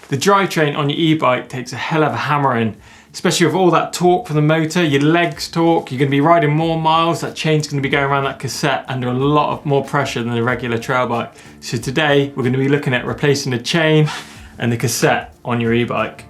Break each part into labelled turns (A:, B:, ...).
A: The drivetrain on your e-bike takes a hell of a hammering, especially with all that torque from the motor, your legs torque, you're going to be riding more miles, that chain's going to be going around that cassette under a lot of more pressure than a regular trail bike. So today we're going to be looking at replacing the chain and the cassette on your e-bike.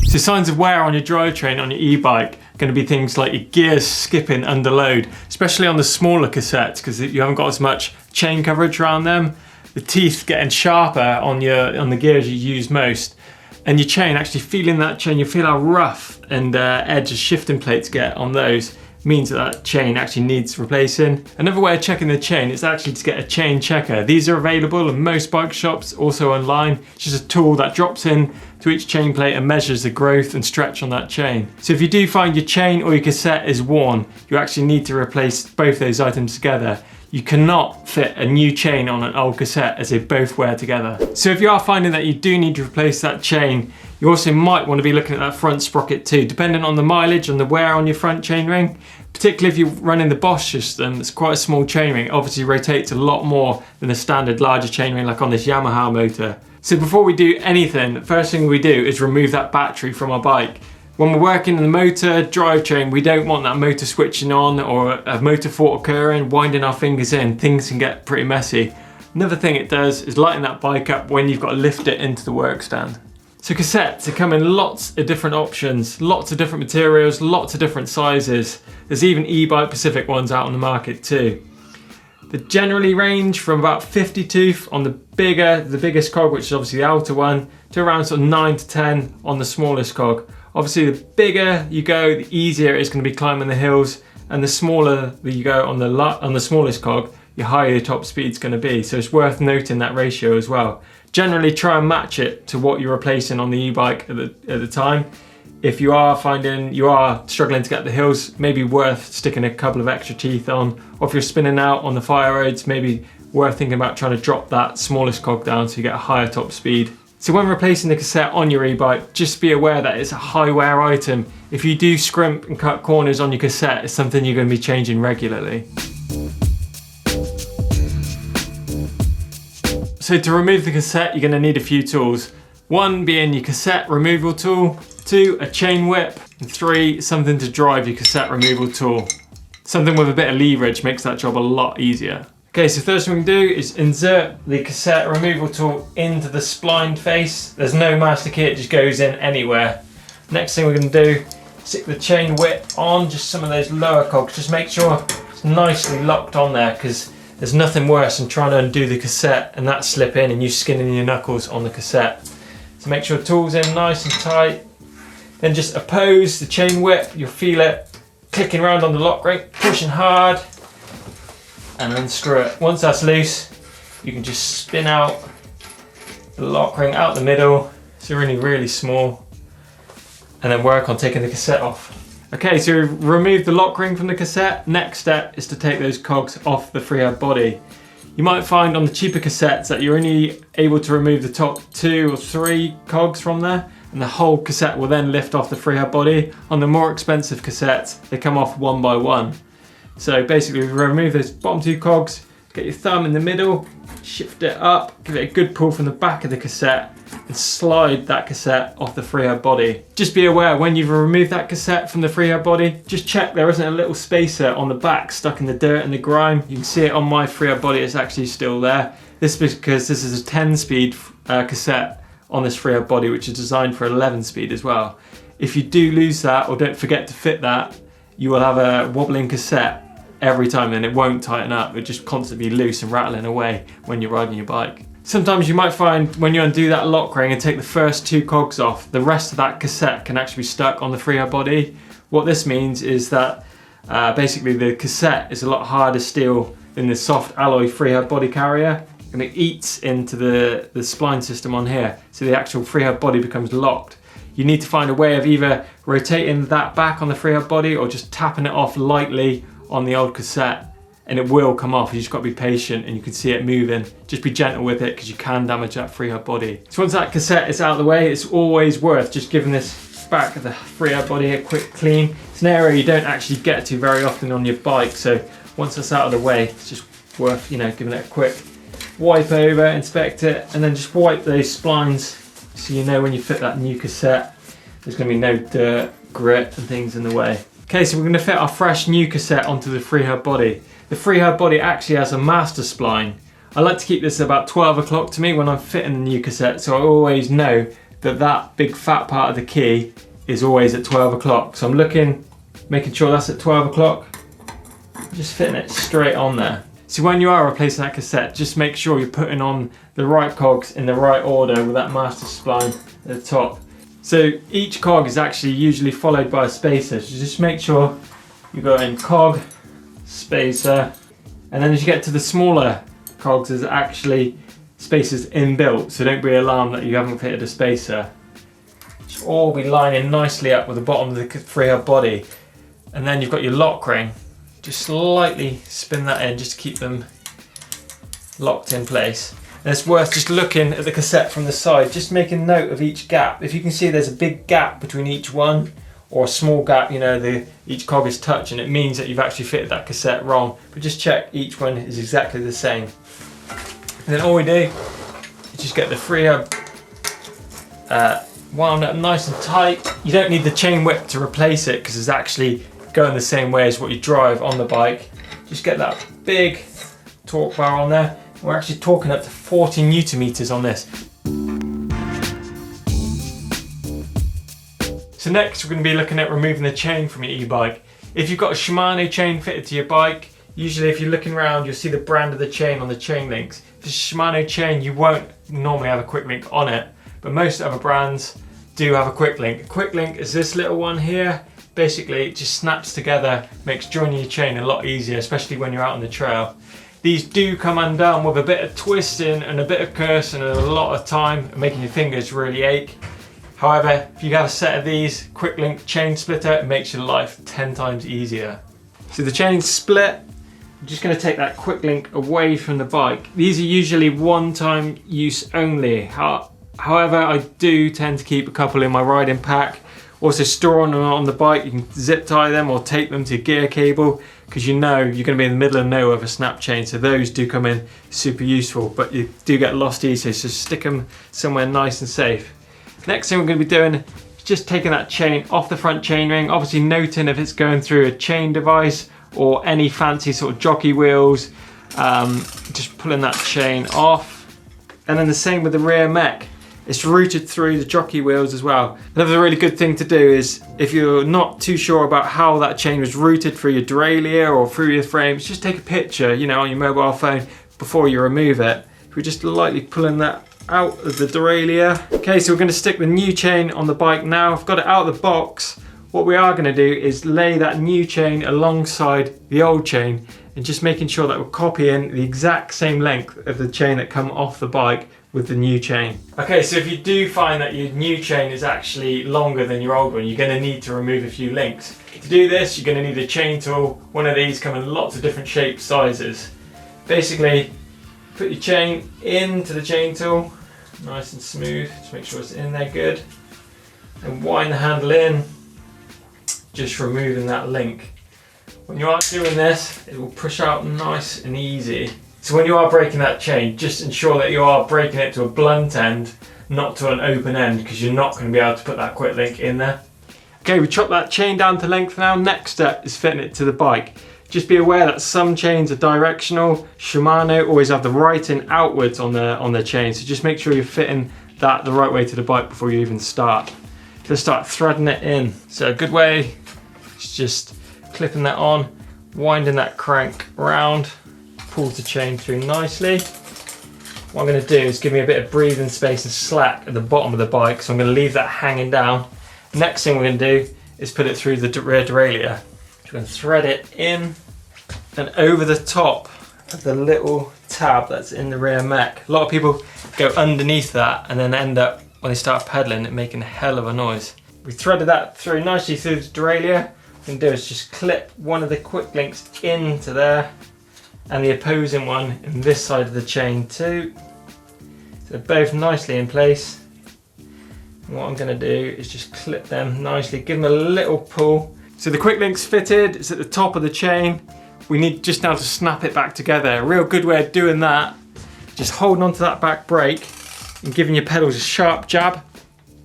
A: So signs of wear on your drivetrain on your e-bike are going to be things like your gears skipping under load, especially on the smaller cassettes because you haven't got as much chain coverage around them. The teeth getting sharper on the gears you use most, and your chain, actually feeling that chain, you feel how rough and edge the shifting plates get on those, means that chain actually needs replacing. Another way of checking the chain is actually to get a chain checker. These are available in most bike shops, also online. It's just a tool that drops in to each chain plate and measures the growth and stretch on that chain. So if you do find your chain or your cassette is worn, you actually need to replace both those items together. You cannot fit a new chain on an old cassette as they both wear together. So if you are finding that you do need to replace that chain, you also might want to be looking at that front sprocket too, depending on the mileage and the wear on your front chainring. Particularly if you're running the Bosch system, it's quite a small chainring. It obviously rotates a lot more than a standard larger chainring like on this Yamaha motor. So before we do anything, the first thing we do is remove that battery from our bike. When we're working in the motor drivetrain, we don't want that motor switching on or a motor fault occurring, winding our fingers in. Things can get pretty messy. Another thing it does is lighten that bike up when you've got to lift it into the work stand. So cassettes, they come in lots of different options, lots of different materials, lots of different sizes. There's even e-bike specific ones out on the market too. They generally range from about 50 tooth on the biggest cog, which is obviously the outer one, to around sort of 9 to 10 on the smallest cog. Obviously the bigger you go, the easier it's going to be climbing the hills, and the smaller that you go on the smallest cog, the higher your top speed's going to be. So it's worth noting that ratio as well. Generally try and match it to what you're replacing on the e-bike at the time. If you are finding you are struggling to get the hills, maybe worth sticking a couple of extra teeth on, or if you're spinning out on the fire roads, maybe worth thinking about trying to drop that smallest cog down so you get a higher top speed. So when replacing the cassette on your e-bike, just be aware that it's a high wear item. If you do scrimp and cut corners on your cassette, it's something you're going to be changing regularly. So to remove the cassette, you're going to need a few tools. One being your cassette removal tool, 2, a chain whip, and 3, something to drive your cassette removal tool. Something with a bit of leverage makes that job a lot easier. Okay, so first thing we can do is insert the cassette removal tool into the spline face. There's no master key, it just goes in anywhere. Next thing we're going to do, stick the chain whip on just some of those lower cogs. Just make sure it's nicely locked on there, because there's nothing worse than trying to undo the cassette and that slip in and you skinning your knuckles on the cassette. So make sure the tool's in nice and tight. Then just oppose the chain whip, you'll feel it clicking around on the lock ring, pushing hard, and unscrew it. Once that's loose, you can just spin out the lock ring out the middle. It's really small, and then work on taking the cassette off. Okay, so remove the lock ring from the cassette. Next step is to take those cogs off the freeheld body. You might find on the cheaper cassettes that you're only able to remove the top 2 or 3 cogs from there, and the whole cassette will then lift off the freeheld body. On the more expensive cassettes, they come off one by one. So basically remove those bottom 2 cogs, get your thumb in the middle, shift it up, give it a good pull from the back of the cassette, and slide that cassette off the freeheld body. Just be aware when you've removed that cassette from the freeheld body, just check there isn't a little spacer on the back stuck in the dirt and the grime. You can see it on my freeheld body, it's actually still there. This is because this is a 10-speed cassette on this freeheld body, which is designed for 11-speed as well. If you do lose that or don't forget to fit that, you will have a wobbling cassette every time and it won't tighten up. It'll just constantly be loose and rattling away when you're riding your bike. Sometimes you might find when you undo that lock ring and take the first 2 cogs off, the rest of that cassette can actually be stuck on the freeheld body. What this means is that basically the cassette is a lot harder steel than the soft alloy freeheld body carrier, and it eats into the spline system on here, so the actual freeheld body becomes locked. You need to find a way of either rotating that back on the freeheld body or just tapping it off lightly on the old cassette, and it will come off. You just got to be patient and you can see it moving. Just be gentle with it because you can damage that freeheld body. So once that cassette is out of the way, it's always worth just giving this back of the freeheld body a quick clean. It's an area you don't actually get to very often on your bike, so once that's out of the way, it's just worth, giving it a quick wipe over, inspect it, and then just wipe those splines so you know when you fit that new cassette there's going to be no dirt, grit and things in the way. Okay, so we're going to fit our fresh new cassette onto the freehub body. The freehub body actually has a master spline. I like to keep this at about 12 o'clock to me when I'm fitting the new cassette, so I always know that that big fat part of the key is always at 12 o'clock. So I'm making sure that's at 12 o'clock, just fitting it straight on there. So when you are replacing that cassette, just make sure you're putting on the right cogs in the right order with that master spline at the top. So each cog is actually usually followed by a spacer, so just make sure you go in cog, spacer, and then as you get to the smaller cogs, there's actually spacers inbuilt, so don't be alarmed that you haven't fitted a spacer. It's all be lining nicely up with the bottom of the freehub body, and then you've got your lock ring. Just slightly spin that in just to keep them locked in place. And it's worth just looking at the cassette from the side, just making note of each gap. If you can see there's a big gap between each one, or a small gap, you know, each cog is touching, it means that you've actually fitted that cassette wrong. But just check each one is exactly the same. And then all we do is just get the freehub wound up nice and tight. You don't need the chain whip to replace it because it's actually going the same way as what you drive on the bike. Just get that big torque bar on there. We're actually talking up to 40 Newton meters on this. So next we're going to be looking at removing the chain from your e-bike. If you've got a Shimano chain fitted to your bike, usually if you're looking around you'll see the brand of the chain on the chain links. If it's a Shimano chain you won't normally have a quick link on it, but most other brands do have a quick link. A quick link is this little one here. Basically it just snaps together, makes joining your chain a lot easier, especially when you're out on the trail. These do come undone with a bit of twisting and a bit of cursing and a lot of time, making your fingers really ache. However, if you have a set of these quick link chain splitter, it makes your life 10 times easier. So the chain's split. I'm just going to take that quick link away from the bike. These are usually one-time use only. However, I do tend to keep a couple in my riding pack. Also storing them on the bike, you can zip tie them or tape them to your gear cable because you know you're going to be in the middle of nowhere with a snap chain, so those do come in super useful, but you do get lost easily, so stick them somewhere nice and safe. Next thing we're going to be doing is just taking that chain off the front chain ring, obviously noting if it's going through a chain device or any fancy sort of jockey wheels, just pulling that chain off. And then the same with the rear mech. It's routed through the jockey wheels as well. Another really good thing to do is, if you're not too sure about how that chain was routed through your derailleur or through your frames, just take a picture, you know, on your mobile phone before you remove it. We're just lightly pulling that out of the derailleur. Okay, so we're going to stick the new chain on the bike now. I've got it out of the box. What we are going to do is lay that new chain alongside the old chain and just making sure that we're copying the exact same length of the chain that come off the bike with the new chain. Okay, so if you do find that your new chain is actually longer than your old one, you're going to need to remove a few links. To do this, you're going to need a chain tool. One of these come in lots of different shapes, sizes. Basically, put your chain into the chain tool, nice and smooth, just make sure it's in there good. And wind the handle in, just removing that link. When you are doing this, it will push out nice and easy. So when you are breaking that chain, just ensure that you are breaking it to a blunt end, not to an open end, because you're not going to be able to put that quick link in there. Okay, we chopped that chain down to length now. Next step is fitting it to the bike. Just be aware that some chains are directional. Shimano always have the writing outwards on their chain, so just make sure you're fitting that the right way to the bike before you even start. Just start threading it in. So a good way is just clipping that on, winding that crank round, pulls the chain through nicely. What I'm going to do is give me a bit of breathing space and slack at the bottom of the bike, so I'm going to leave that hanging down. Next thing we're going to do is put it through the rear derailleur. We're going to thread it in and over the top of the little tab that's in the rear mech. A lot of people go underneath that and then end up, when they start pedaling, it making a hell of a noise. We threaded that through nicely through the derailleur. What we can do is just clip one of the quick links into there and the opposing one in this side of the chain too. So they're both nicely in place. And what I'm going to do is just clip them nicely, give them a little pull. So the quick link's fitted, it's at the top of the chain. We need just now to snap it back together. A real good way of doing that just holding onto that back brake and giving your pedals a sharp jab,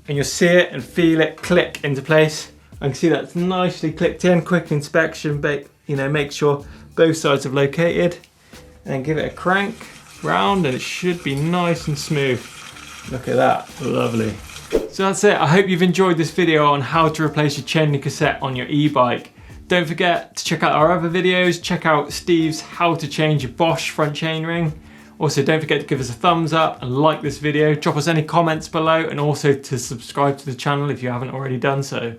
A: and you'll see it and feel it click into place. I can see that's nicely clicked in. Quick inspection, make sure both sides have located, and then give it a crank round and it should be nice and smooth. Look at that, lovely. So that's it. I hope you've enjoyed this video on how to replace your chain link cassette on your e-bike. Don't forget to check out our other videos. Check out Steve's how to change your Bosch front chainring. Also, don't forget to give us a thumbs up and like this video. Drop us any comments below, and also to subscribe to the channel if you haven't already done so.